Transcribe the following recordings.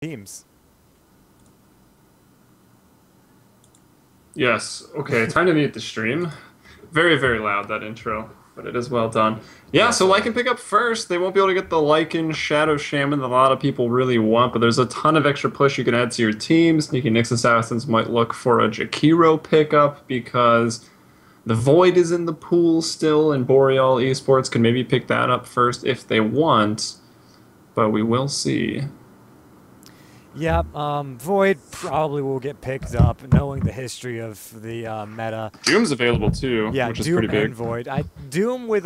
teams. Yes. Okay, time to mute the stream. Very, very loud, that intro, but it is well done. Yeah, Yes, so sir. Lycan pick up first. They won't be able to get the Lycan Shadow Shaman that a lot of people really want, but there's a ton of extra push you can add to your team. Sneaky Nyx Assassins might look for a Jakiro pickup because the Void is in the pool still, and Boreal Esports can maybe pick that up first if they want, but we will see. Yep, Void probably will get picked up, knowing the history of the meta. Doom's available too, Yeah, which is pretty Doom and big. Void. Doom with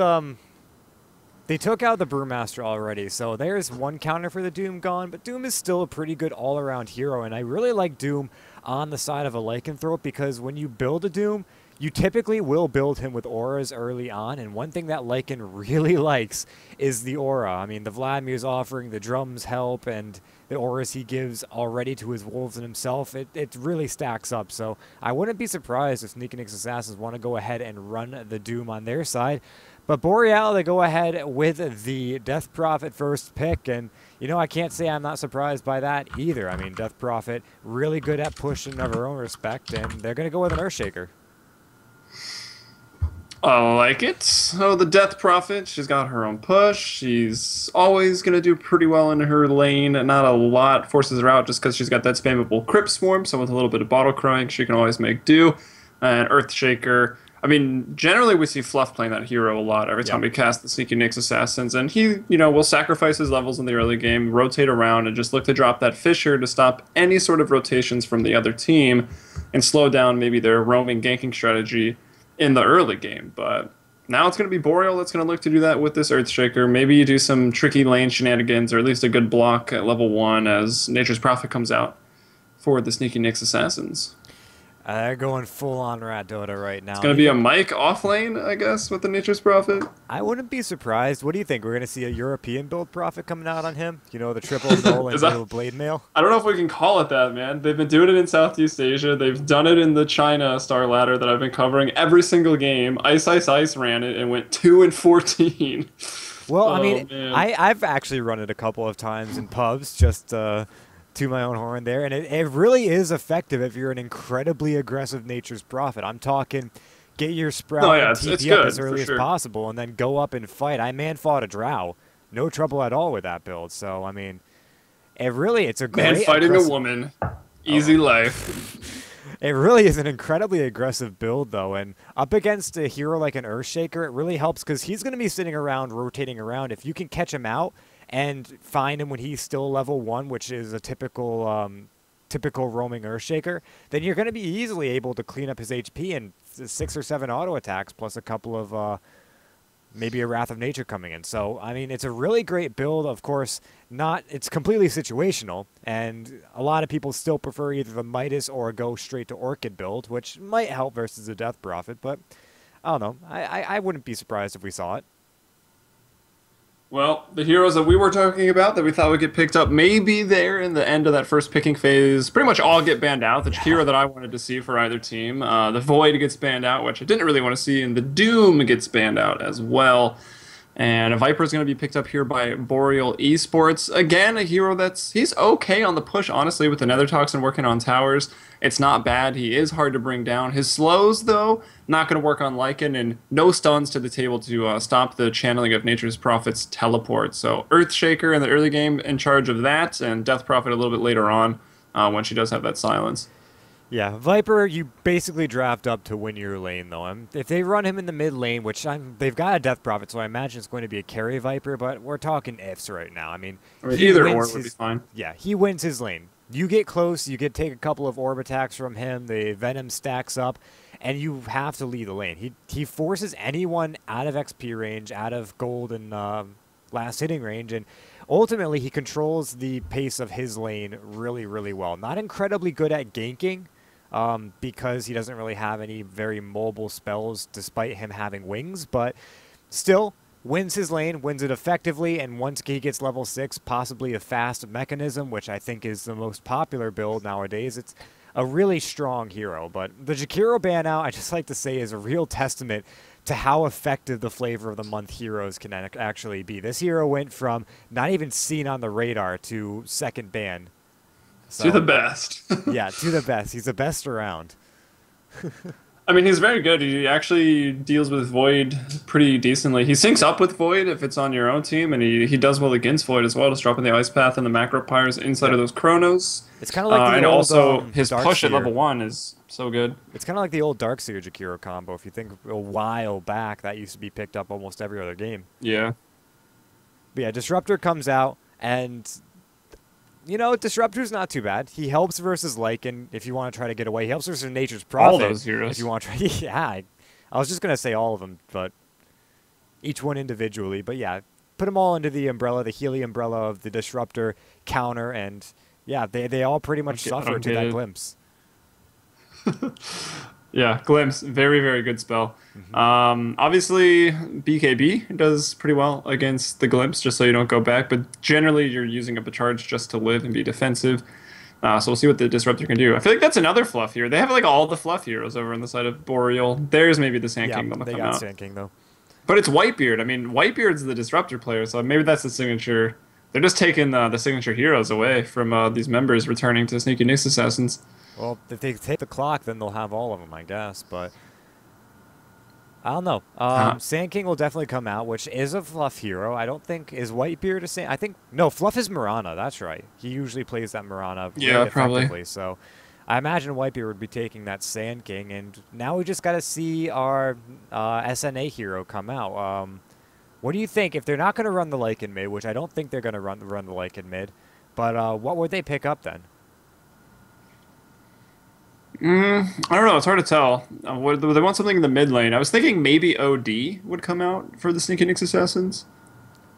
they took out the Brewmaster already, so there's one counter for the Doom gone, but Doom is still a pretty good all-around hero, and I really like Doom on the side of a Lycanthrope because when you build a Doom, you typically will build him with auras early on, and one thing that Lycan really likes is the aura. I mean, the Vladimir's offering, the drums help, and the auras he gives already to his wolves and himself, it really stacks up. So I wouldn't be surprised if Sneak and Nyx Assassins want to go ahead and run the Doom on their side. But Boreal, they go ahead with the Death Prophet first pick, and, you know, I can't say I'm not surprised by that either. I mean, Death Prophet, really good at pushing of her own respect, and they're going to go with an Earthshaker. I like it. So the Death Prophet, she's got her own push. She's always going to do pretty well in her lane. Not a lot forces her out just because she's got that spammable Crypt Swarm, so with a little bit of bottle crowing, she can always make do. And Earthshaker, I mean, generally we see Fluff playing that hero a lot every time Yep. we cast the Sneaky Nyx Assassins, and he, will sacrifice his levels in the early game, rotate around, and just look to drop that Fisher to stop any sort of rotations from the other team and slow down maybe their roaming ganking strategy in the early game. But now it's going to be Boreal that's going to look to do that with this Earthshaker. Maybe you do some tricky lane shenanigans, or at least a good block at level 1 as Nature's Prophet comes out for the Sneaky Nyx Assassins. They're going full-on Rat Dota right It's now. going to be a Mike off lane, I guess, with the Nature's Prophet. I wouldn't be surprised. What do you think? We're going to see a European build Prophet coming out on him? You know, the triple null and Is that, dual blade mail? I don't know if we can call it that, man. They've been doing it in Southeast Asia. They've done it in the China Star Ladder that I've been covering every single game. Ice Ice Ice ran it and went 2-14. Well, I Oh mean, man. I've actually run it a couple of times in pubs, just to my own horn there, and it really is effective if you're an incredibly aggressive Nature's Prophet. I'm talking get your Oh sprout yeah, and it's TP up good as for early as sure. possible, and then go up and fight. I man-fought a Drow. No trouble at all with that build. So, I mean, it's a Man great fighting a aggressive... woman. Easy Oh, life. it really is an incredibly aggressive build, though, and up against a hero like an Earthshaker, it really helps because he's going to be sitting around, rotating around. If you can catch him out and find him when he's still level 1, which is a typical roaming Earthshaker, then you're going to be easily able to clean up his HP and 6 or 7 auto attacks, plus a couple of maybe a Wrath of Nature coming in. So, I mean, it's a really great build. Of course, it's completely situational, and a lot of people still prefer either the Midas or go straight to Orchid build, which might help versus the Death Prophet, but I don't know. I wouldn't be surprised if we saw it. Well, the heroes that we were talking about that we thought would get picked up maybe there in the end of that first picking phase pretty much all get banned out. The Yeah. hero that I wanted to see for either team. The Void gets banned out, which I didn't really want to see, and the Doom gets banned out as well. And Viper is going to be picked up here by Boreal Esports. Again, a hero he's okay on the push, honestly, with the Nether Toxin working on towers. It's not bad. He is hard to bring down. His slows, though, not going to work on Lycan, and no stuns to the table to stop the channeling of Nature's Prophet's teleport. So Earthshaker in the early game in charge of that, and Death Prophet a little bit later on when she does have that silence. Yeah, Viper, you basically draft up to win your lane, though. If they run him in the mid lane, which they've got a Death Prophet, so I imagine it's going to be a carry Viper, but we're talking ifs right now. I mean, Either or would be fine. Yeah, he wins his lane. You get close, you get take a couple of orb attacks from him, the Venom stacks up, and you have to lead the lane. He forces anyone out of XP range, out of gold and last hitting range, and ultimately he controls the pace of his lane really, really well. Not incredibly good at ganking, because he doesn't really have any very mobile spells despite him having wings, but still wins his lane, wins it effectively, and once he gets level 6, possibly a fast mechanism, which I think is the most popular build nowadays. It's a really strong hero, but the Jakiro ban out, I just like to say, is a real testament to how effective the flavor of the month heroes can actually be. This hero went from not even seen on the radar to second ban To the So, best. yeah, to the best. He's the best around. I mean, he's very good. He actually deals with Void pretty decently. He syncs up with Void if it's on your own team, and he does well against Void as well, just dropping the Ice Path and the Macro Pyres inside Yep. of those Chronos. It's kind of like the And old also, his push at Darkseer. level 1 is so good. It's kind of like the old Darkseer Jakiro combo. If you think a while back, that used to be picked up almost every other game. Yeah. But yeah, Disruptor comes out, and you know, Disruptor's not too bad. He helps versus Lycan if you want to try to get away. He helps versus Nature's Prophet. All those heroes. If you want to try. Yeah, I was just going to say all of them, but each one individually. But yeah, put them all under the umbrella, the Healy umbrella of the Disruptor counter, and yeah, they all pretty much suffer to that glimpse. Yeah, Glimpse, very, very good spell. Obviously, BKB does pretty well against the Glimpse, just so you don't go back, but generally you're using up a charge just to live and be defensive. So we'll see what the Disruptor can do. I feel like that's another fluff here. They have like all the fluff heroes over on the side of Boreal. There's maybe the Sand King that'll come out. They got Sand King, though. But it's Whitebeard. I mean, Whitebeard's the Disruptor player, so maybe that's the signature. They're just taking the signature heroes away from these members returning to Sneaky Nyx Assassins. Well, if they take the clock, then they'll have all of them, I guess. But I don't know. Sand King will definitely come out, which is a fluff hero. I don't think is Whitebeard a Sand. I think no, fluff is Mirana. That's right. He usually plays that Mirana. Yeah, probably. So I imagine Whitebeard would be taking that Sand King, and now we just got to see our SNA hero come out. What do you think if they're not going to run the Lycan mid, which I don't think they're going to run the Lycan mid, but what would they pick up then? I don't know. It's hard to tell. They want something in the mid lane. I was thinking maybe OD would come out for the Sneaky Nyx Assassins.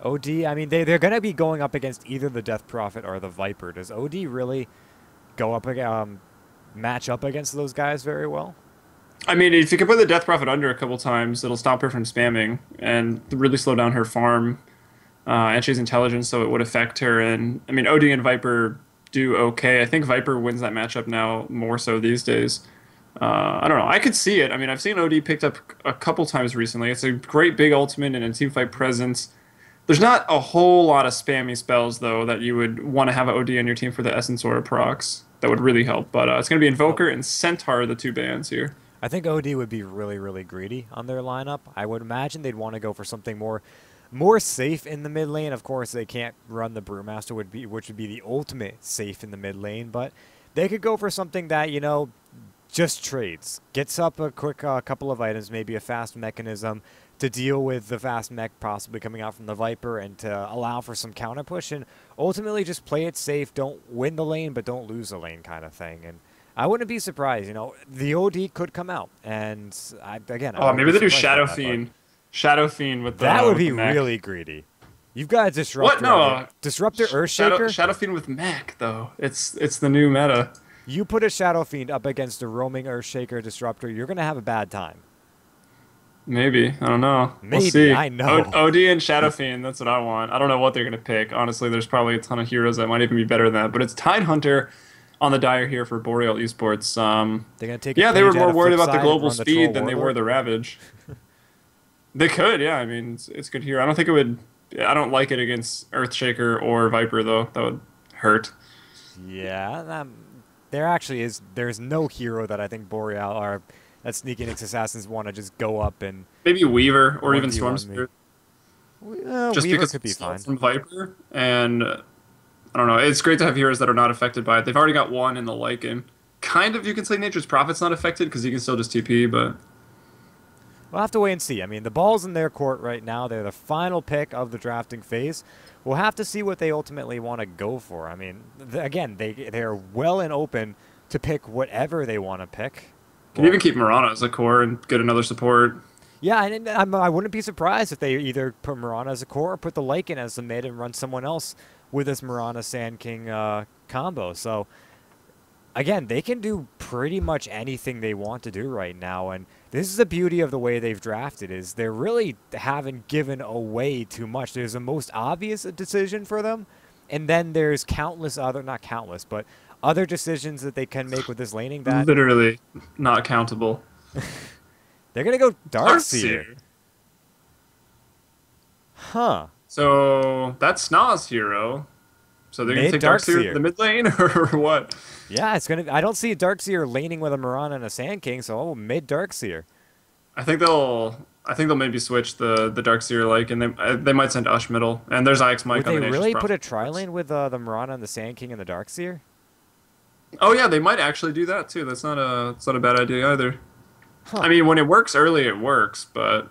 OD, I mean, they're going to be going up against either the Death Prophet or the Viper. Does OD really go up match up against those guys very well? I mean, if you can put the Death Prophet under a couple times, it'll stop her from spamming and really slow down her farm. And she's intelligent, so it would affect her. And I mean, OD and Viper do okay. I think Viper wins that matchup now more so these days. I don't know. I could see it. I mean, I've seen OD picked up a couple times recently. It's a great big ultimate and a teamfight presence. There's not a whole lot of spammy spells, though, that you would want to have an OD on your team for the Essence Aura procs. That would really help. But it's going to be Invoker and Centaur, the two bans here. I think OD would be really, really greedy on their lineup. I would imagine they'd want to go for something more safe in the mid lane. Of course, they can't run the Brewmaster, which would be the ultimate safe in the mid lane, but they could go for something that, you know, just trades. Gets up a quick couple of items, maybe a fast mechanism to deal with the fast mech possibly coming out from the Viper and to allow for some counter push and ultimately just play it safe. Don't win the lane, but don't lose the lane kind of thing. And I wouldn't be surprised, you know, the OD could come out. And maybe they do Shadow Fiend. Shadow Fiend with the that would with be the mech. really greedy. You've got a Disruptor. What? No. Disruptor Earthshaker? Shadow Fiend with mech, though. It's the new meta. You put a Shadow Fiend up against a roaming Earthshaker Disruptor, you're going to have a bad time. Maybe. I don't know. Maybe. We'll see. I know. OD and Shadow Fiend, that's what I want. I don't know what they're going to pick. Honestly, there's probably a ton of heroes that might even be better than that. But it's Tidehunter on the dire here for Boreal Esports. They're going to take they were more worried about the global speed than they were the Ravage. They could, yeah. I mean, it's good here. I don't think it would... I don't like it against Earthshaker or Viper, though. That would hurt. Yeah, there's no hero that I think Boreal or that Sneaky Nyx Assassins want to just go up and... Maybe Weaver or even Storm Spirit. Just Weaver because could be fine. From Viper, and I don't know. It's great to have heroes that are not affected by it. They've already got one in the Lycan. Kind of, you can say Nature's Prophet's not affected because he can still just TP, but... We'll have to wait and see. I mean, the ball's in their court right now. They're the final pick of the drafting phase. We'll have to see what they ultimately want to go for. I mean, again, they're well and open to pick whatever they want to pick. Can you even keep Mirana as a core and get another support? Yeah, and I wouldn't be surprised if they either put Mirana as a core or put the Lycan as the mid and run someone else with this Mirana Sand King combo. So, again, they can do pretty much anything they want to do right now, and this is the beauty of the way they've drafted is they really haven't given away too much. There's the most obvious decision for them, and then there's countless other, not countless, but other decisions that they can make with this laning that... Literally not countable. They're going to go Darkseer. Huh. So that's Sna's hero. So they're going to Mid take Darkseer Darkseer. the mid lane, or what? Yeah, it's gonna. I don't see a Darkseer laning with a Mirana and a Sand King, so mid Darkseer. I think they'll maybe switch the Darkseer like, and they might send Ush middle. And there's IX Would Mike on they the Nature's really put a Prophet. tri lane with the Mirana and the Sand King and the Darkseer? Oh yeah, they might actually do that too. It's not a bad idea either. Huh. I mean, when it works early, it works, but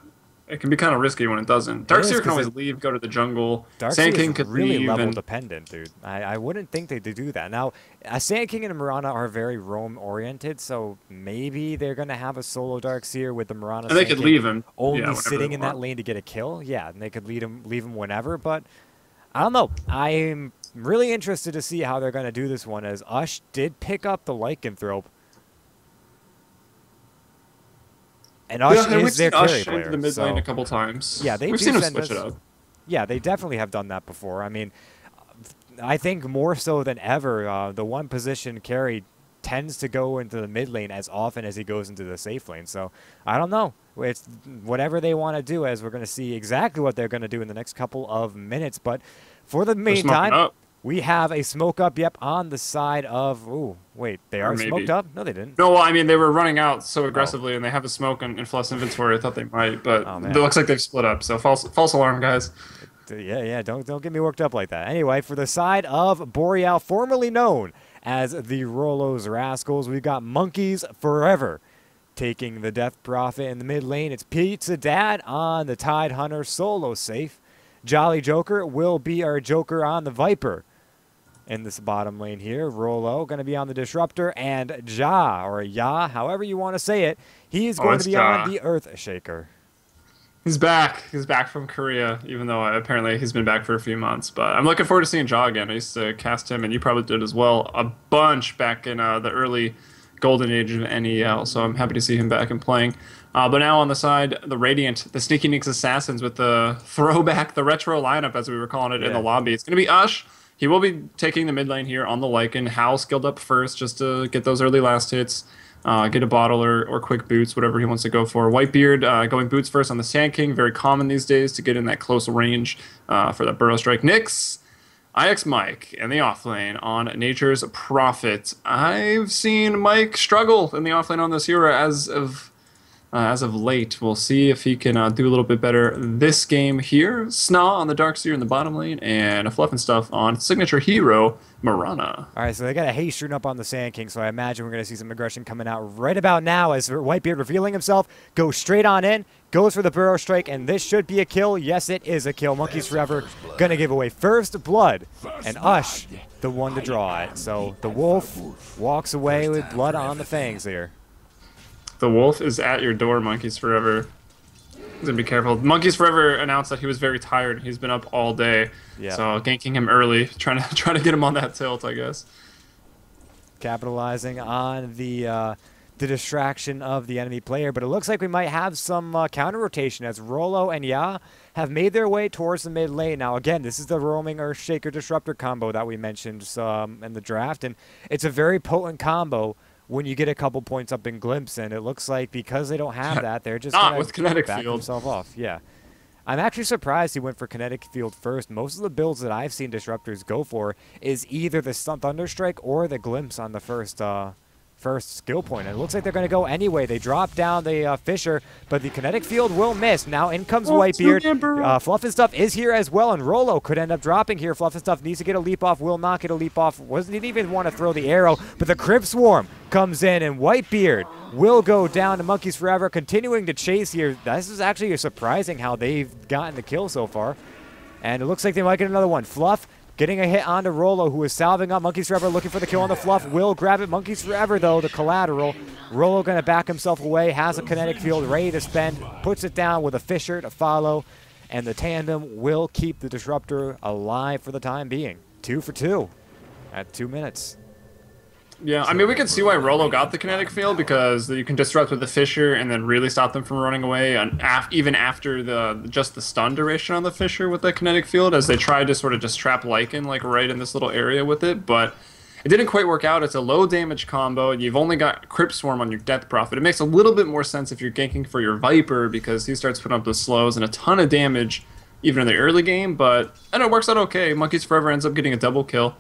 it can be kind of risky when it doesn't. It is, Darkseer can 'cause always leave, go to the jungle. Sand Darkseer King is could really leave, level and dependent, dude. I wouldn't think they'd do that. Now, a Sand King and a Mirana are very roam oriented, so maybe they're gonna have a solo Darkseer with the Mirana. and they Sand could King leave him. only Whenever sitting they in that want. lane to get a kill. Yeah, and they could leave him whenever. But I don't know. I'm really interested to see how they're gonna do this one, as Ush did pick up the Lycanthrope. And Ush Yeah, we've is their seen carry Ush player. into the mid lane so- a couple times. Yeah, they we've do seen him send switch it us- up. Yeah, they definitely have done that before. I mean, I think more so than ever, the one position carry tends to go into the mid lane as often as he goes into the safe lane. So I don't know. It's whatever they want to do, as we're going to see exactly what they're going to do in the next couple of minutes. But for the They're smoking meantime, up. we have a smoke up, yep, on the side of... Ooh, wait, they are maybe. smoked up? No, they didn't. No, well, I mean, they were running out so aggressively, and they have a smoke and flush inventory. I thought they might, but Oh, it man. looks like they've split up. So false alarm, guys. Yeah, don't get me worked up like that. Anyway, for the side of Boreal, formerly known as the Rolos Rascals, we've got Monkeys Forever taking the Death Prophet in the mid lane. It's Pizza Dad on the Tide Hunter solo safe. Jolly Joker will be our Joker on the Viper in this bottom lane here. Rolo going to be on the Disruptor, and Ja, or Ya, however you want to say it, he is going it's to be Ja. on the Earth Shaker. He's back. He's back from Korea, even though apparently he's been back for a few months. But I'm looking forward to seeing Ja again. I used to cast him, and you probably did as well, a bunch back in the early golden age of NEL. So I'm happy to see him back and playing. But now on the side, the Radiant, the Sneaky Nicks Assassins with the throwback, the retro lineup, as we were calling it in the Yeah. lobby. It's going to be Ush. He will be taking the mid lane here on the Lycan. Hal skilled up first just to get those early last hits. Get a bottle or quick boots, whatever he wants to go for. Whitebeard going boots first on the Sand King. Very common these days to get in that close range for that Burrow Strike. Nyx, IX Mike in the off lane on Nature's Prophet. I've seen Mike struggle in the off lane on this hero as of late. We'll see if he can do a little bit better this game here. Snaw on the Darkseer in the bottom lane, and a Fluff and Stuff on signature hero, Mirana. All right, so they got a haste shooting up on the Sand King, so I imagine we're going to see some aggression coming out right about now as Whitebeard revealing himself, goes straight on in, goes for the Burrow Strike, and this should be a kill. Yes, it is a kill. Monkeys Forever going to give away first blood, and Ush, the one to draw it. So the Wolf walks away with blood on the fangs here. The wolf is at your door, Monkeys Forever. He's gonna be careful. Monkeys Forever announced that he was very tired. He's been up all day, Yeah. so ganking him early, trying to get him on that tilt, I guess. Capitalizing on the distraction of the enemy player, but it looks like we might have some counter rotation as Rolo and Ya have made their way towards the mid lane. Now again, this is the roaming Earthshaker Disruptor combo that we mentioned in the draft, and it's a very potent combo when you get a couple points up in Glimpse, and it looks like because they don't have that, they're just Not gonna with Kinetic back Field. themselves off. Yeah. I'm actually surprised he went for Kinetic Field first. Most of the builds that I've seen Disruptors go for is either the Thunderstrike or the Glimpse on the first skill point. And it looks like they're going to go anyway. They drop down the Fisher, but the Kinetic Field will miss. Now in comes Whitebeard. Fluff and Stuff is here as well, and Rolo could end up dropping here. Fluff and Stuff needs to get a leap off, will not get a leap off. Didn't even want to throw the arrow, but the Crib Swarm comes in, and Whitebeard will go down to Monkeys Forever, continuing to chase here. This is actually surprising how they've gotten the kill so far. And it looks like they might get another one. Fluff getting a hit onto Rolo, who is salving up. Monkeys Forever looking for the kill on the Fluff. Will grab it. Monkeys Forever, though, the collateral. Rolo going to back himself away. Has a Kinetic Field ready to spend. Puts it down with a Fisher to follow. And the tandem will keep the Disruptor alive for the time being. 2 for 2 at 2 minutes. Yeah, I mean, we can see why Rolo got the Kinetic Field, because you can disrupt with the Fisher and then really stop them from running away, and even after just the stun duration on the Fisher with the Kinetic Field, as they tried to sort of just trap Lycan like right in this little area with it, but it didn't quite work out. It's a low damage combo, and you've only got Crypt Swarm on your Death Prophet. It makes a little bit more sense if you're ganking for your Viper, because he starts putting up the slows and a ton of damage even in the early game, but and it works out okay. Monkeys Forever ends up getting a double kill,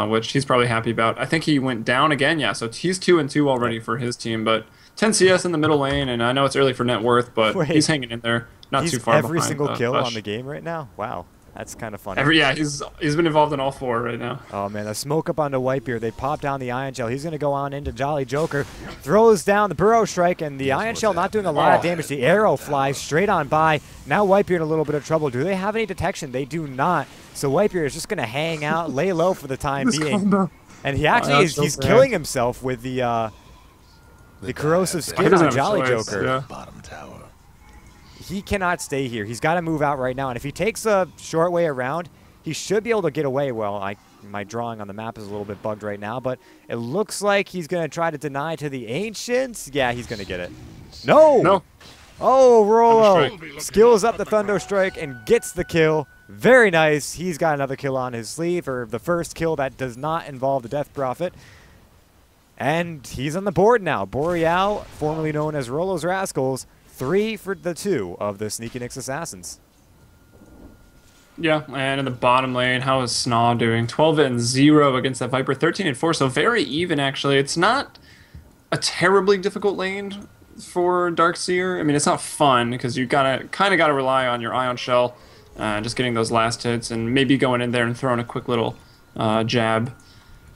which he's probably happy about. I think he went down again, yeah, so he's 2-2 already for his team, but 10 CS in the middle lane, and I know it's early for net worth, but Wait, he's hanging in there, not too far every behind. single kill Ush. on the game right now? Wow, that's kind of funny. Yeah, he's been involved in all 4 right now. Oh man, a smoke up onto Whitebeard. They pop down the Ion Shell. He's going to go on into Jolly Joker. Throws down the Burrow Strike, and the Ion Shell not doing a lot of damage. The arrow flies straight on by. Now Whitebeard in a little bit of trouble. Do they have any detection? They do not. So Whitebeard is just going to hang out, lay low for the time being. And he actually he's killing himself with the corrosive skin on Jolly Joker. Yeah. Bottom tower. He cannot stay here. He's got to move out right now. And if he takes a short way around, he should be able to get away. Well, my drawing on the map is a little bit bugged right now, but it looks like he's going to try to deny to the Ancients. Yeah, he's going to get it. No! No. Oh, Rolo skills up the Thunder Strike and gets the kill. Very nice. He's got another kill on his sleeve, or the first kill that does not involve the Death Prophet. And he's on the board now. Boreal, formerly known as Rolos Rascals, 3 for the 2 of the Sneaky Nyx Assassins. Yeah, and in the bottom lane, how is Snaw doing? 12-0 against that Viper, 13-4, so very even actually. It's not a terribly difficult lane for Darkseer. I mean, it's not fun because you kind of gotta rely on your Ion Shell, just getting those last hits, and maybe going in there and throwing a quick little jab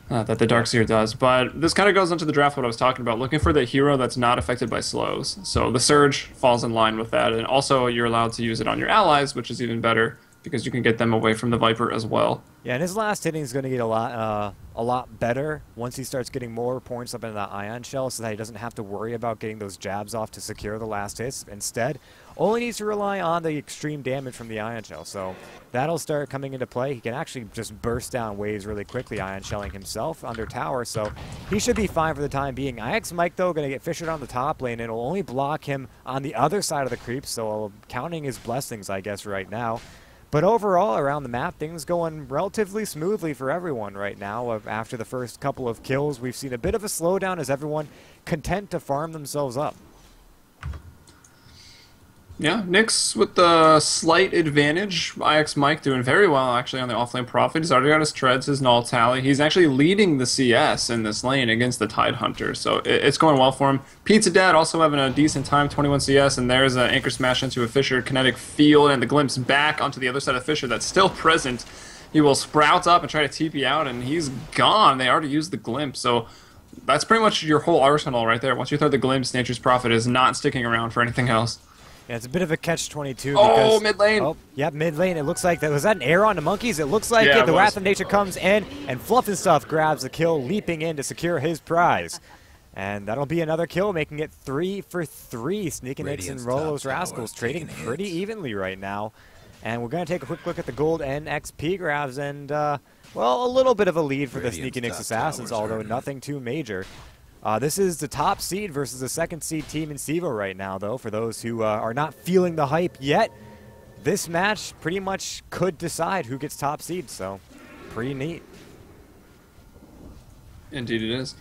that the Darkseer does. But this kind of goes into the draft what I was talking about, looking for the hero that's not affected by slows. So the Surge falls in line with that, and also you're allowed to use it on your allies, which is even better, because you can get them away from the Viper as well. Yeah, and his last hitting is going to get a lot better once he starts getting more points up in that Ion Shell, so that he doesn't have to worry about getting those jabs off to secure the last hits. Instead, only needs to rely on the extreme damage from the Ion Shell. So that'll start coming into play. He can actually just burst down waves really quickly, Ion Shelling himself under tower, so he should be fine for the time being. IX Mike, though, going to get fished on the top lane, and it'll only block him on the other side of the creep, so counting his blessings, I guess, right now. But overall, around the map, things going relatively smoothly for everyone right now. After the first couple of kills, we've seen a bit of a slowdown as everyone content to farm themselves up. Yeah, Nyx with the slight advantage. IX Mike doing very well, actually, on the offlane Prophet. He's already got his treads, his null tally. He's actually leading the CS in this lane against the Tidehunter, so it's going well for him. Pizza Dad also having a decent time, 21 CS, and there's an Anchor Smash into a Fissure, Kinetic Field, and the Glimpse back onto the other side of Fissure that's still present. He will sprout up and try to TP out, and he's gone. They already used the Glimpse, so that's pretty much your whole arsenal right there. Once you throw the Glimpse, Nature's Prophet is not sticking around for anything else. Yeah, it's a bit of a catch-22. Oh, mid lane. Oh, yeah, mid lane. It looks like that. Was that an arrow on the monkeys? It looks like Yeah, it. The it Wrath was. of Nature comes in, and Fluff and Stuff grabs the kill, leaping in to secure his prize. And that'll be another kill, making it 3 for 3. Sneaky Nyx and Rolos Rascals trading pretty evenly right now. And we're going to take a quick look at the gold and XP grabs, and, well, a little bit of a lead for the Sneaky Nyx Assassins, although nothing too major. This is the top seed versus the second seed team in CEVO right now, though. For those who are not feeling the hype yet, this match pretty much could decide who gets top seed, so pretty neat. Indeed it is.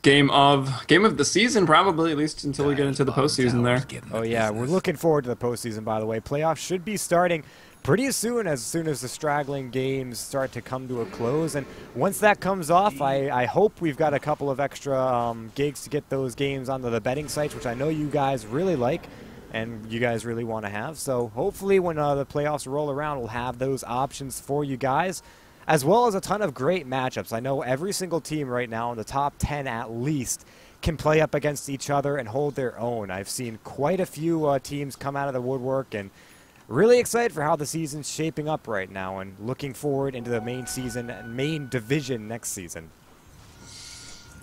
Game of the season, probably, at least until we get into the postseason there. Oh yeah, we're looking forward to the postseason, by the way. Playoffs should be starting pretty soon as the straggling games start to come to a close. And once that comes off, I hope we've got a couple of extra gigs to get those games onto the betting sites, which I know you guys really like and you guys really want to have. So hopefully when the playoffs roll around, we'll have those options for you guys, as well as a ton of great matchups. I know every single team right now in the top 10 at least can play up against each other and hold their own. I've seen quite a few teams come out of the woodwork, and really excited for how the season's shaping up right now and looking forward into the main season and main division next season.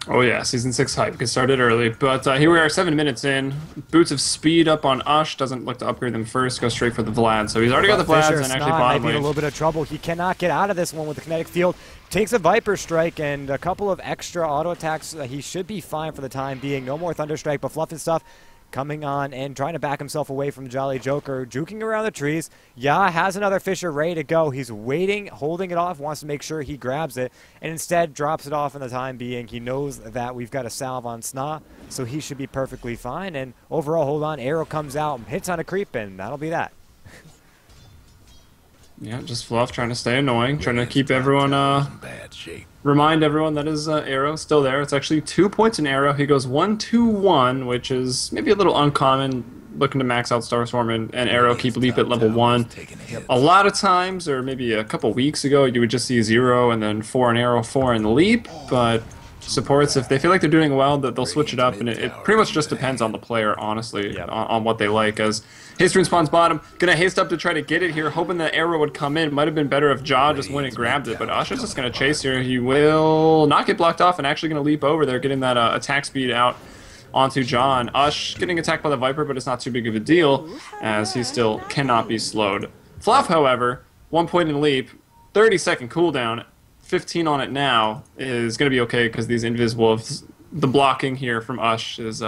Oh yeah, Season 6 hype gets started early, but here we are 7 minutes in. Boots of Speed up on Ush, doesn't look to upgrade them first, goes straight for the Vlad. So he's already got the Vlads Fisher, and actually Snot bottom might be in a lane. little bit of trouble. He cannot get out of this one with the kinetic field. Takes a Viper Strike and a couple of extra auto attacks. He should be fine for the time being. No more Thunder Strike, but Fluff and Stuff coming on and trying to back himself away from the Jolly Joker, juking around the trees. Yeah, has another Fisher ready to go. He's waiting, holding it off, wants to make sure he grabs it, and instead drops it off in the time being. He knows that we've got a salve on Sna, so he should be perfectly fine. And overall, hold on, arrow comes out, hits on a creep, and that'll be that. Yeah, just Fluff trying to stay annoying, trying to keep everyone, remind everyone that his arrow still there. It's actually 2 points in arrow. He goes 1-2-1, which is maybe a little uncommon. Looking to max out Starstorm and arrow, keep leap at level 1. A lot of times, or maybe a couple weeks ago, you would just see 0 and then 4 in arrow, 4 in leap. But supports, if they feel like they're doing well, that they'll switch it up, and it pretty much just depends on the player, honestly, on what they like. As haste respawns bottom, gonna haste up to try to get it here, hoping the arrow would come in. Might have been better if Jaw just went and grabbed it, but Usher's just gonna chase here. He will not get blocked off and actually gonna leap over there, getting that attack speed out onto John. Ush getting attacked by the Viper, but it's not too big of a deal, as he still cannot be slowed. Fluff, however, 1 point in leap, 30-second cooldown, 15 on it now, is going to be okay because these Invis Wolves, the blocking here from Ush is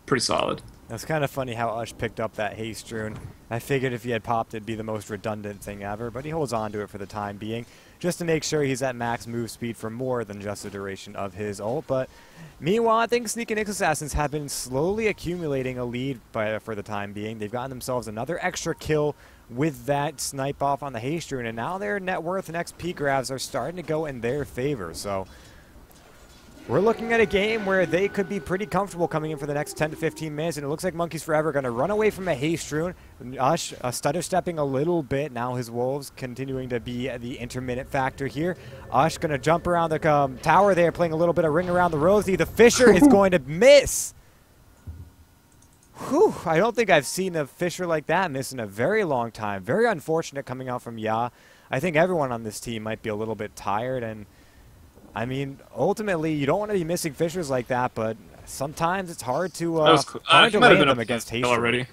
pretty solid. That's kind of funny how Ush picked up that haste rune. I figured if he had popped, it'd be the most redundant thing ever, but he holds on to it for the time being, just to make sure he's at max move speed for more than just the duration of his ult. But meanwhile, I think Sneak and Nyx Assassins have been slowly accumulating a lead for the time being. They've gotten themselves another extra kill with that snipe off on the haste rune, and now their net worth and XP grabs are starting to go in their favor. So we're looking at a game where they could be pretty comfortable coming in for the next 10 to 15 minutes, and it looks like Monkeys Forever are going to run away from a haste rune. Ush stutter stepping a little bit. Now his Wolves continuing to be the intermittent factor here. Ush going to jump around the tower there, playing a little bit of ring around the rosy. The Fisher is going to miss. Whew, I don't think I've seen a Fisher like that miss in a very long time. Very unfortunate coming out from Ya. I think everyone on this team might be a little bit tired, and I mean, ultimately, you don't want to be missing Fishers like that, but sometimes it's hard to land them against haste already.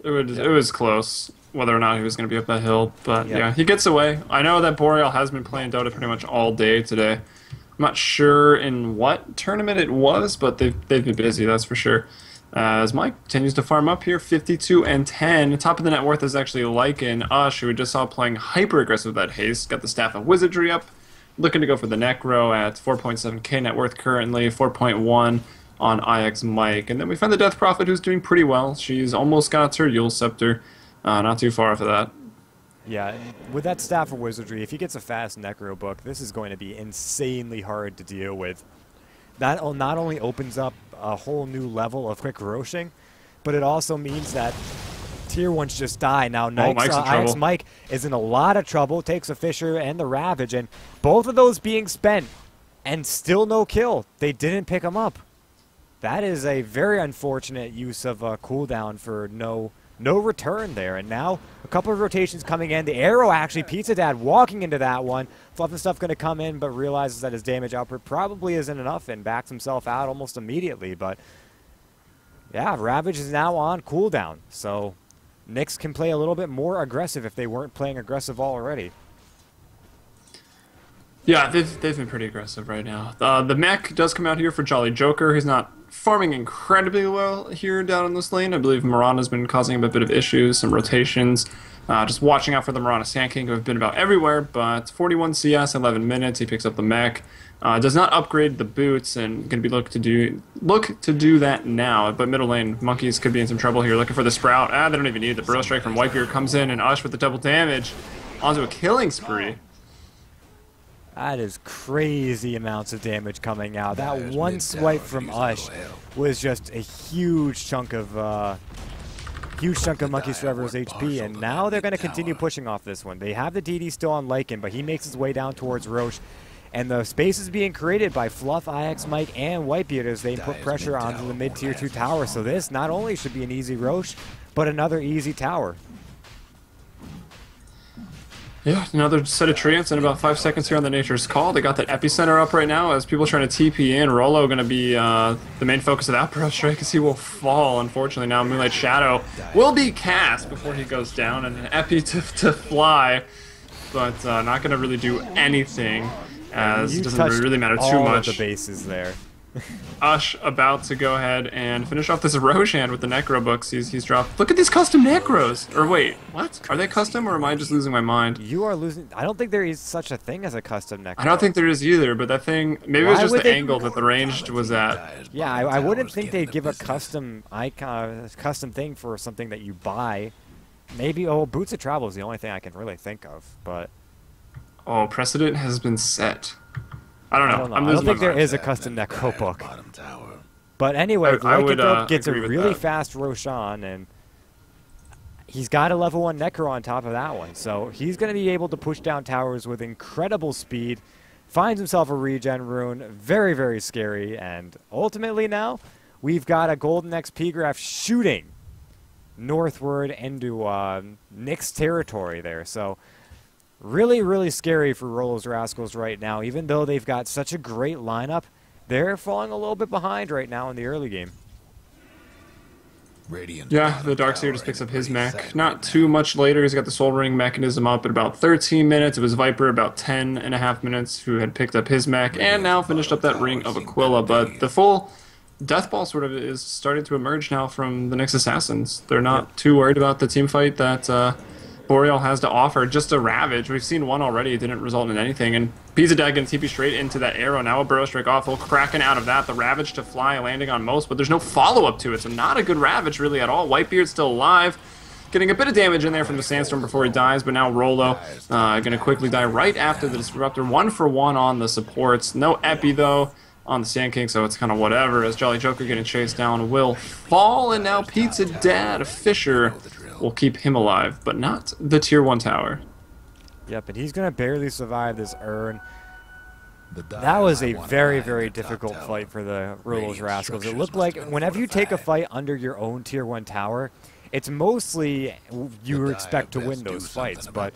It was close whether or not he was going to be up that hill, but yeah, he gets away. I know that Boreal has been playing Dota pretty much all day today. I'm not sure in what tournament it was, but they've been busy, that's for sure. As Mike continues to farm up here, 52 and 10. Top of the net worth is actually Lycan Ush, who we just saw playing hyper aggressive with that haste. Got the Staff of Wizardry up. Looking to go for the Necro at 4.7k net worth currently, 4.1 on IX Mike. And then we find the Death Prophet, who's doing pretty well. She's almost got her Yule Scepter. Not too far off of that. Yeah, with that Staff of Wizardry, if he gets a fast Necro book, this is going to be insanely hard to deal with. That not only opens up a whole new level of quick roshing, but it also means that Tier 1s just die. Now, IX Mike is in a lot of trouble, takes a Fisher and the Ravage, and both of those being spent, and still no kill. They didn't pick him up. That is a very unfortunate use of a cooldown for no return there. And now, a couple of rotations coming in. The arrow actually, Pizza Dad walking into that one. Fluff and Stuff going to come in, but realizes that his damage output probably isn't enough and backs himself out almost immediately. But, yeah, Ravage is now on cooldown, so Nyx can play a little bit more aggressive if they weren't playing aggressive already. Yeah, they've been pretty aggressive right now. The mech does come out here for Jolly Joker. He's not farming incredibly well here down in this lane. I believe Mirana's been causing him a bit of issues, some rotations. Just watching out for the Mirana Sand King, who have been about everywhere, but 41 CS, 11 minutes. He picks up the mech. Does not upgrade the boots, and going to be look to do that now. But middle lane, Monkeys could be in some trouble here, looking for the Sprout. They don't even need it. The Burrow Strike from Whitebeard comes in, and Ush with the double damage onto a killing spree. That is crazy amounts of damage coming out. That one swipe from Ush was just a huge chunk of Monkeys Forever's HP, and now they're going to continue pushing off this one. They have the DD still on Lycan, but he makes his way down towards Roche. And the space is being created by Fluff, IX Mike, and Whitebeard as they put pressure onto the mid-tier 2 tower. So this not only should be an easy Roche, but another easy tower. Yeah, another set of treants in about 5 seconds here on the Nature's Call. They got that Epicenter up right now as people trying to TP in. Rolo going to be the main focus of that Burrow Strike because he will fall, unfortunately. Now Moonlight Shadow will be cast before he goes down, and an Epi to fly, but not going to really do anything, as it doesn't really matter too much. Of the bases there. Ush about to go ahead and finish off this Roshan with the Necro books he's dropped. Look at these custom Necros! Or wait, what? Are they custom, or am I just losing my mind? You are losing. I don't think there is such a thing as a custom Necro. I don't think there is either, but that thing, maybe it was just the angle that the ranged was at. Yeah, I wouldn't think they'd give a custom icon, custom thing for something that you buy. maybe, oh, Boots of Travel is the only thing I can really think of, but... Oh, precedent has been set. I don't know. I don't think there is a custom Necro book. But anyway, Lycanthrope gets a really fast Roshan, and he's got a level 1 Necro on top of that one. So he's going to be able to push down towers with incredible speed, finds himself a regen rune, very, very scary, and ultimately now we've got a golden XP graph shooting northward into Nick's territory there. So really, really scary for Rolos Rascals right now. Even though they've got such a great lineup, they're falling a little bit behind right now in the early game. Yeah, the Darkseer just picks up his mech. Not too much later, he's got the Soul Ring mechanism up at about 13 minutes. It was Viper about 10.5 minutes who had picked up his mech and now finished up that Ring of Aquila. But the full Death Ball sort of is starting to emerge now from the Nyx Assassins. They're not too worried about the team fight that Boreal has to offer. Just a Ravage. We've seen one already. It didn't result in anything. And Pizza Dad going to TP straight into that arrow. Now a Burrow Strike off. Little Kraken out of that. The Ravage to fly, landing on most, but there's no follow-up to it. So not a good Ravage really at all. Whitebeard's still alive. Getting a bit of damage in there from the Sandstorm before he dies, but now Rolo going to quickly die right after the Disruptor. 1-for-1 on the supports. No Epi, though, on the Sand King, so it's kind of whatever. As Jolly Joker getting chased down will fall, and now Pizza Dad Fisher will keep him alive, but not the Tier 1 tower. Yep, and he's going to barely survive this urn. That was a very, very difficult fight for the Rolos Rascals. It looked like whenever you take a fight under your own Tier 1 tower, it's mostly you expect to win those fights, but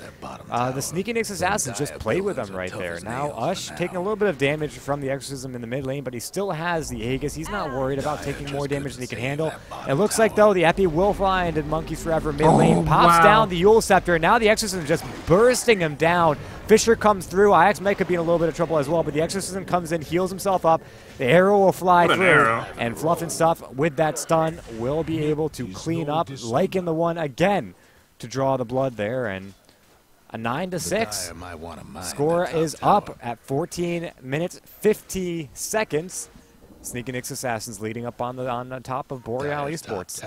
the Sneaky Nyx Assassins just play with them right there. Now Ush taking a little bit of damage from the Exorcism in the mid lane, but he still has the Aegis. He's not worried about taking more damage than he can handle. It looks like, though, the Epi will fly into Monkeys Forever mid lane, pops down the Yule Scepter, and now the Exorcism just bursting him down. Fisher comes through. IX might could be in a little bit of trouble as well, but the Exorcism comes in, heals himself up. The arrow will fly through, and Fluff and Stuff with that stun will be able to clean up, like in the one again, to draw the blood there, and a 9-6. Score is up at 14 minutes 50 seconds. Sneaky Nyx Assassins leading up on the top of Boreal Esports.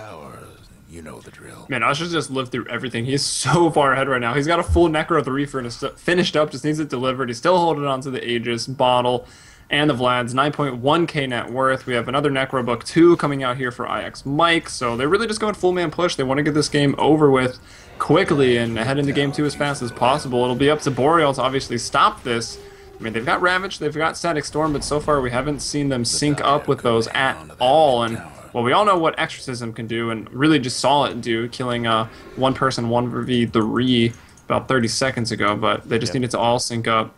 You know the drill. Man, Usher's just lived through everything. He's so far ahead right now. He's got a full Necro 3 for finished up, just needs it delivered. He's still holding on to the Aegis, Bottle, and the Vlad's. 9.1k net worth. We have another Necro Book 2 coming out here for IX Mike. So they're really just going full man push. They want to get this game over with quickly and head into game 2 as fast as possible. It'll be up to Boreal to obviously stop this. I mean, they've got Ravage, they've got Static Storm, but so far we haven't seen them sync up with those at all. And well, we all know what Exorcism can do, and really just saw it do, killing one person 1v3 about 30 seconds ago, but they just needed to all sync up.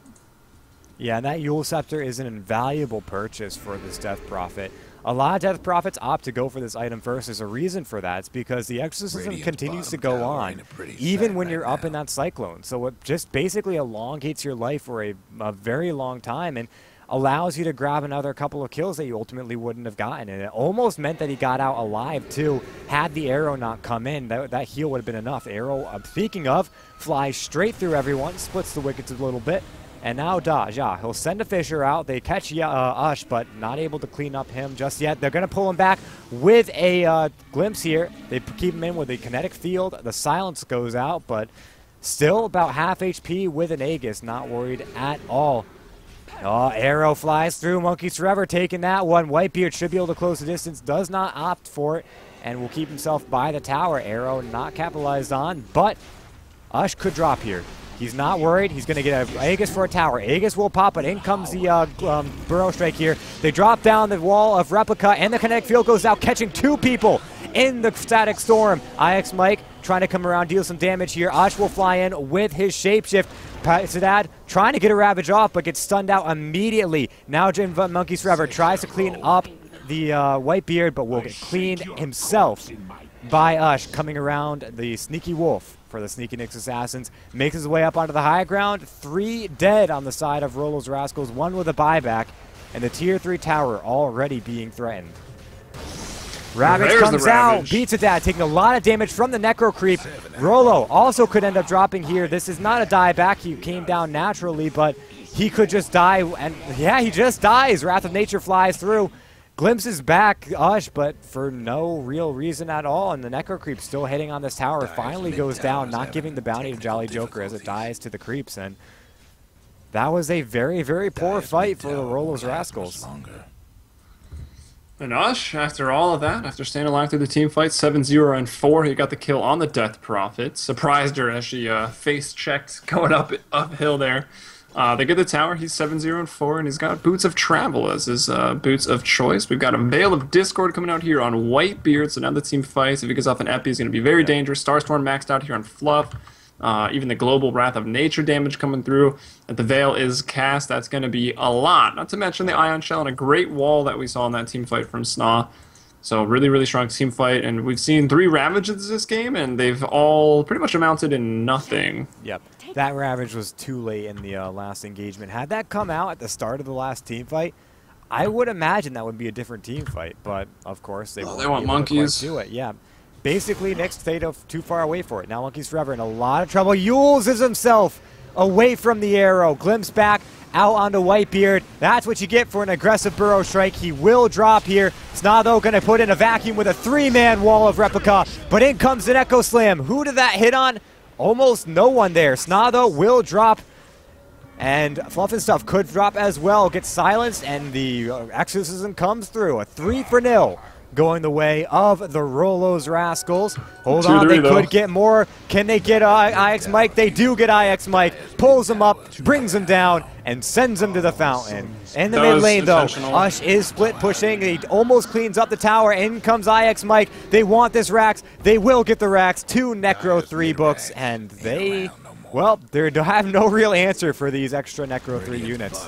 Yeah, and that Yule Scepter is an invaluable purchase for this Death Prophet. A lot of Death Prophets opt to go for this item first. There's a reason for that. It's because the Exorcism continues to go on, even when you're up in that Cyclone. So it just basically elongates your life for a very long time, and allows you to grab another couple of kills that you ultimately wouldn't have gotten. And it almost meant that he got out alive, too. Had the arrow not come in, that heal would have been enough. Arrow, speaking of, flies straight through everyone, splits the wickets a little bit. And now Daja, he'll send a Fisher out. They catch Ush, but not able to clean up him just yet. They're going to pull him back with a glimpse here. They keep him in with a kinetic field. The silence goes out, but still about half HP with an Aegis. Not worried at all. Oh, arrow flies through. Monkeys Forever taking that one. Whitebeard should be able to close the distance. Does not opt for it and will keep himself by the tower. Arrow not capitalized on, but Ush could drop here. He's not worried. He's going to get an Aegis for a tower. Aegis will pop, but in comes the Burrow Strike here. They drop down the wall of Replica, and the kinetic field goes out, catching 2 people in the Static Storm. IX Mike trying to come around, deal some damage here. Ush will fly in with his Shapeshift. Sadad trying to get a Ravage off, but gets stunned out immediately. Now Monkeys Forever tries to clean up the Whitebeard, but will get cleaned himself by Ush, coming around the Sneaky Wolf for the Sneaky Nyx Assassins. Makes his way up onto the high ground. 3 dead on the side of Rolos Rascals, 1 with a buyback, and the Tier 3 tower already being threatened. Ravage comes out, beats it down, taking a lot of damage from the Necro Creep. Rolo also could end up dropping here. This is not a dieback. He came down naturally, but he could just die. And yeah, he just dies. Wrath of Nature flies through. glimpses back Ush, but for no real reason at all. And the Necro Creep still hitting on this tower finally goes down, not giving the bounty to Jolly Joker as it dies to the creeps. And that was a very, very poor fight for the Rolos Rascals. And Ush, after all of that, after staying alive through the team fight, 7-0 and 4, he got the kill on the Death Prophet. Surprised her as she face checked going uphill there. They get the tower. He's 7-0 and 4, and he's got Boots of Travel as his boots of choice. We've got a Veil of Discord coming out here on Whitebeard, so now the team fights. If he gets off an Epi, he's going to be very dangerous. Starstorm maxed out here on Fluff. Even the Global Wrath of Nature damage coming through. If the Veil is cast, that's going to be a lot. Not to mention the Ion Shell and a great wall that we saw in that team fight from Snaw. So really, really strong team fight. And we've seen 3 Ravages this game, and they've all pretty much amounted in nothing. Yep. That Ravage was too late in the last engagement. Had that come out at the start of the last team fight, I would imagine that would be a different team fight. But, of course, they want monkeys. Do it. Yeah. Basically, Nick's stayed too far away for it. Now Monkey's Forever in a lot of trouble. Yules himself away from the arrow. Glimpse back out onto Whitebeard. That's what you get for an aggressive Burrow Strike. He will drop here. Snaw, though, going to put in a vacuum with a 3-man wall of Replica. But in comes an Echo Slam. Who did that hit on? Almost no one there. Snaw, though, will drop. And Fluff and Stuff could drop as well. Gets silenced, and the Exorcism comes through. A 3-0. Going the way of the Rolos Rascals. Hold on, they could get more. Can they get IX Mike? They do get IX Mike. Pulls him up, brings him down, and sends him to the fountain. In the mid lane, though, Ush is split pushing. He almost cleans up the tower. In comes IX Mike. They want this Rax. They will get the Rax. 2 Necro 3 books, and they... Well, they have no real answer for these extra Necro 3 units.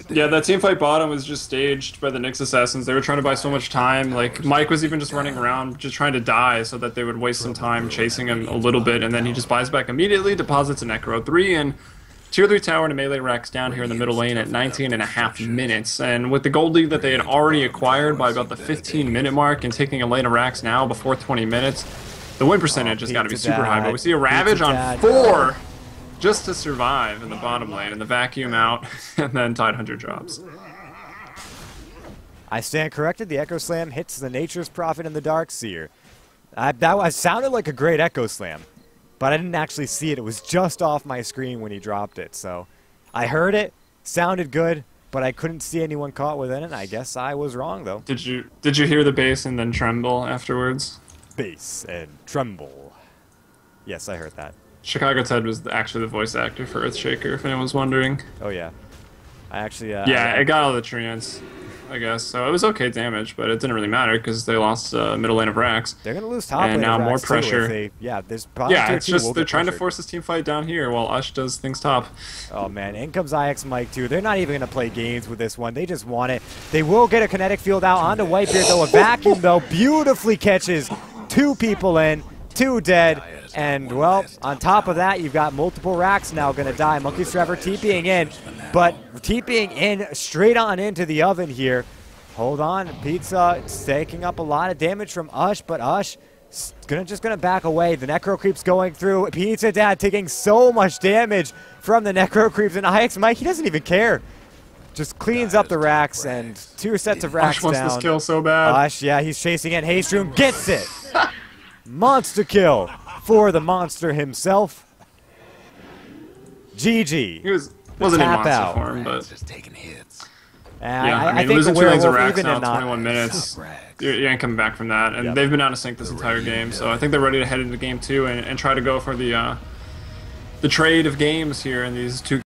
Yeah, that teamfight bottom was just staged by the Nyx Assassins. They were trying to buy so much time. Like, Mike was even just running around, just trying to die so that they would waste some time chasing him a little bit, and then he just buys back immediately, deposits a Necro 3, and Tier 3 tower and a melee Rax down here in the middle lane at 19.5 minutes. And with the gold lead that they had already acquired by about the 15-minute mark and taking a lane of Rax now before 20 minutes, the win percentage has got to be super high, but we see a Ravage on 4 just to survive in the bottom lane, and the vacuum out, and then Tidehunter drops. I stand corrected. The Echo Slam hits the Nature's Prophet and the Darkseer. That sounded like a great Echo Slam, but I didn't actually see it. It was just off my screen when he dropped it, so I heard it, sounded good, but I couldn't see anyone caught within it. I guess I was wrong, though. Did you hear the bass and then tremble afterwards? Bass and tremble. Yes, I heard that. Chicago Ted was actually the voice actor for Earthshaker, if anyone's wondering. Oh, yeah. I actually... yeah, it got all the treants, I guess. So it was okay damage, but it didn't really matter because they lost middle lane of Rax. They're going to lose top lane and now of Rax more too pressure. There's probably it's just they're trying to force this team fight down here while Ush does things top. Oh, man. In comes IX Mike, too. They're not even going to play games with this one. They just want it. They will get a kinetic field out onto Whitebeard, though. A vacuum, though, beautifully catches 2 people in, 2 dead, and, well, on top of that, you've got multiple Racks now going to die. Monkey's Forever TPing in, but TPing in straight on into the oven here. Hold on, Pizza taking up a lot of damage from Ush, but Ush just gonna back away. The Necro Creep's going through. Pizza Dad taking so much damage from the Necro Creeps, and IX Mike, he doesn't even care. Just cleans up the Racks, and 2 sets of Racks down. Ush wants this kill so bad. Ush, yeah, he's chasing it. Haystrom gets it. Monster kill for the monster himself. GG. He wasn't in monster out. form, but Just taking hits. I mean, think losing the 2 lanes of werewolf, Rax even now in in 21 minutes, you ain't coming back from that. And they've been out of sync this entire game, so I think they're ready to head into game 2 and try to go for the trade of games here in these 2